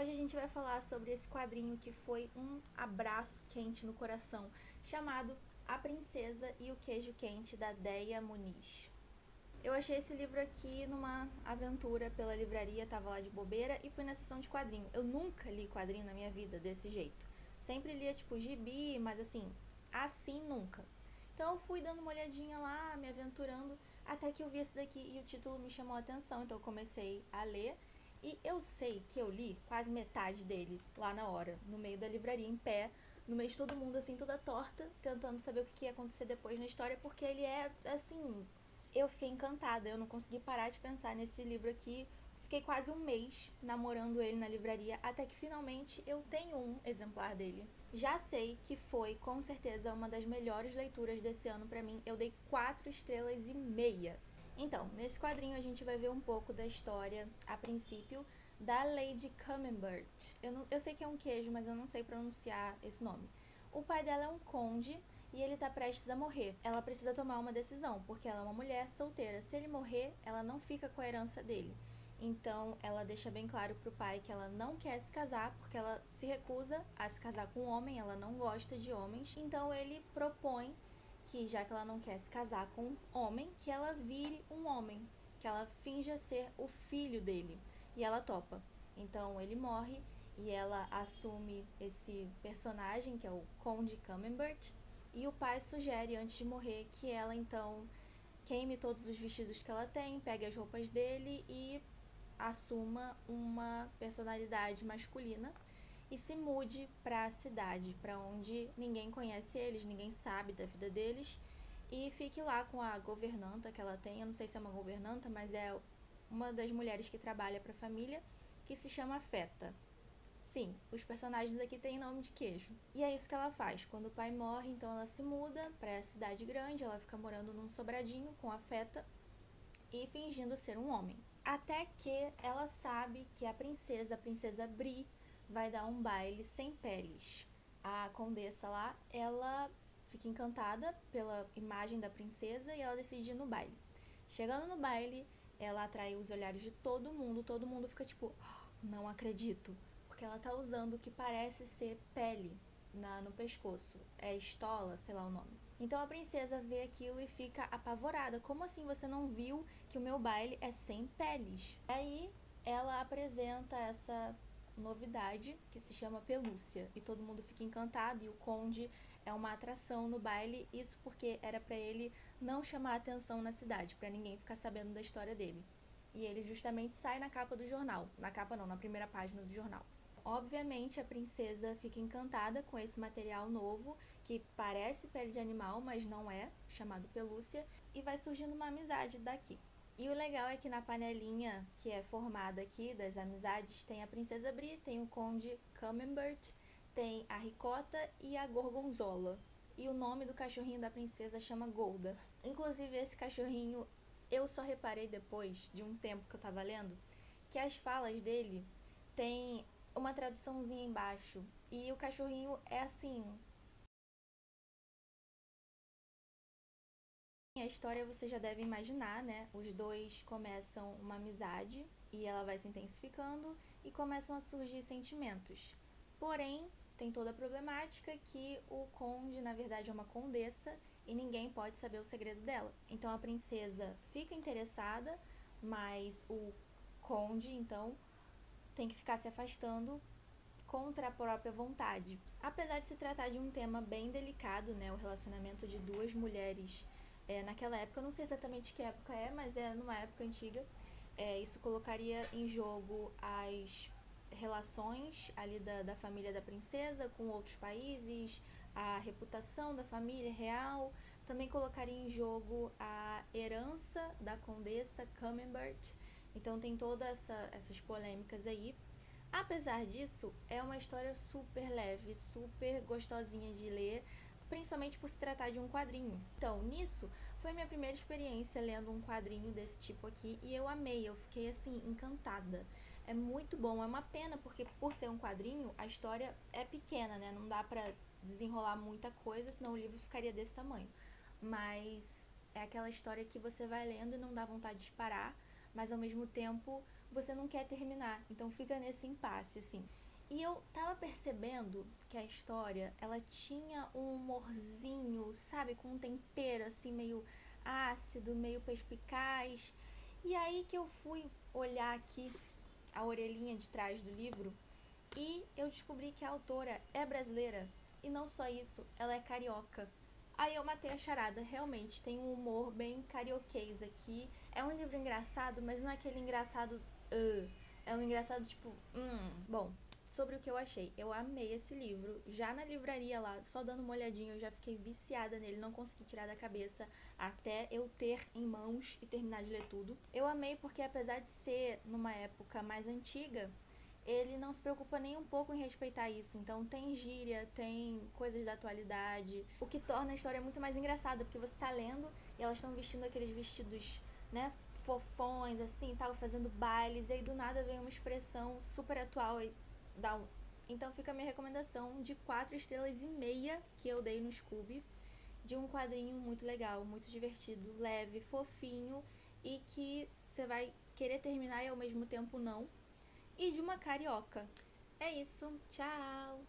Hoje a gente vai falar sobre esse quadrinho que foi um abraço quente no coração, chamado A Princesa e o Queijo Quente, da Déia Muniz. Eu achei esse livro aqui numa aventura pela livraria, tava lá de bobeira e fui na sessão de quadrinho. Eu nunca li quadrinho na minha vida desse jeito. Sempre lia tipo gibi, mas assim nunca. Então eu fui dando uma olhadinha lá, me aventurando, até que eu vi esse daqui e o título me chamou a atenção, então eu comecei a ler. E eu sei que eu li quase metade dele lá na hora, no meio da livraria, em pé, no meio de todo mundo, assim, toda torta, tentando saber o que ia acontecer depois na história, porque ele é, assim... Eu fiquei encantada, eu não consegui parar de pensar nesse livro aqui. Fiquei quase um mês namorando ele na livraria, até que finalmente eu tenho um exemplar dele. Já sei que foi, com certeza, uma das melhores leituras desse ano pra mim. Eu dei 4 estrelas e meia. Então, nesse quadrinho a gente vai ver um pouco da história, a princípio, da Lady Camembert. Eu sei que é um queijo, mas eu não sei pronunciar esse nome. O pai dela é um conde e ele tá prestes a morrer. Ela precisa tomar uma decisão, porque ela é uma mulher solteira. Se ele morrer, ela não fica com a herança dele. Então, ela deixa bem claro pro pai que ela não quer se casar, porque ela se recusa a se casar com um homem, ela não gosta de homens. Então, ele propõe que, já que ela não quer se casar com um homem, que ela vire um homem, que ela finja ser o filho dele. E ela topa. Então ele morre e ela assume esse personagem, que é o Conde Camembert, e o pai sugere, antes de morrer, que ela então queime todos os vestidos que ela tem, pegue as roupas dele e assuma uma personalidade masculina e se mude para a cidade, para onde ninguém conhece eles, ninguém sabe da vida deles, e fique lá com a governanta que ela tem. Eu não sei se é uma governanta, mas é uma das mulheres que trabalha para a família, que se chama Feta. Sim, os personagens aqui têm nome de queijo. E é isso que ela faz. Quando o pai morre, então ela se muda para a cidade grande, ela fica morando num sobradinho com a Feta e fingindo ser um homem. Até que ela sabe que a princesa Bri, vai dar um baile sem peles. A condessa lá, ela fica encantada pela imagem da princesa e ela decide ir no baile. Chegando no baile, ela atrai os olhares de todo mundo fica tipo, não acredito, porque ela tá usando o que parece ser pele no pescoço. É estola, sei lá o nome. Então a princesa vê aquilo e fica apavorada. Como assim você não viu que o meu baile é sem peles? Aí ela apresenta essa novidade que se chama pelúcia e todo mundo fica encantado, e o conde é uma atração no baile, isso porque era para ele não chamar atenção na cidade, para ninguém ficar sabendo da história dele. E ele justamente sai na capa do jornal, na capa não, na primeira página do jornal. Obviamente a princesa fica encantada com esse material novo, que parece pele de animal, mas não é, chamado pelúcia, e vai surgindo uma amizade daqui. E o legal é que na panelinha que é formada aqui das amizades tem a princesa Bri, tem o conde Camembert, tem a ricota e a gorgonzola. E o nome do cachorrinho da princesa chama Golda. Inclusive esse cachorrinho, eu só reparei depois de um tempo que eu tava lendo, que as falas dele tem uma traduçãozinha embaixo. E o cachorrinho é assim... A história você já deve imaginar, né? Os dois começam uma amizade e ela vai se intensificando e começam a surgir sentimentos. Porém, tem toda a problemática que o conde, na verdade, é uma condessa e ninguém pode saber o segredo dela. Então a princesa fica interessada, mas o conde, então, tem que ficar se afastando contra a própria vontade. Apesar de se tratar de um tema bem delicado, né, o relacionamento de duas mulheres naquela época, eu não sei exatamente que época é, mas é numa época antiga, isso colocaria em jogo as relações ali da família da princesa com outros países, a reputação da família real, também colocaria em jogo a herança da condessa Camembert. Então tem todas essas polêmicas aí. Apesar disso, é uma história super leve, super gostosinha de ler, principalmente por se tratar de um quadrinho. Então, nisso, foi minha primeira experiência lendo um quadrinho desse tipo aqui e eu amei, eu fiquei assim, encantada. É muito bom, é uma pena porque por ser um quadrinho, a história é pequena, né? Não dá pra desenrolar muita coisa, senão o livro ficaria desse tamanho. Mas é aquela história que você vai lendo e não dá vontade de parar, mas ao mesmo tempo você não quer terminar, então fica nesse impasse, assim. E eu tava percebendo que a história, ela tinha um humorzinho, sabe, com um tempero assim meio ácido, meio perspicaz. E aí que eu fui olhar aqui a orelhinha de trás do livro e eu descobri que a autora é brasileira e não só isso, ela é carioca. Aí eu matei a charada, realmente, tem um humor bem carioquês aqui. É um livro engraçado, mas não é aquele engraçado, é um engraçado tipo, Bom, sobre o que eu achei, eu amei esse livro, já na livraria lá, só dando uma olhadinha, eu já fiquei viciada nele, não consegui tirar da cabeça até eu ter em mãos e terminar de ler tudo. Eu amei porque apesar de ser numa época mais antiga, ele não se preocupa nem um pouco em respeitar isso. Então tem gíria, tem coisas da atualidade, o que torna a história muito mais engraçada, porque você tá lendo e elas estão vestindo aqueles vestidos, né, fofões, assim, tal, fazendo bailes, e aí do nada vem uma expressão super atual e dá um... Então fica a minha recomendação de 4,5 estrelas que eu dei no Scooby, de um quadrinho muito legal, muito divertido, leve, fofinho, e que você vai querer terminar e ao mesmo tempo não, e de uma carioca. É isso, tchau!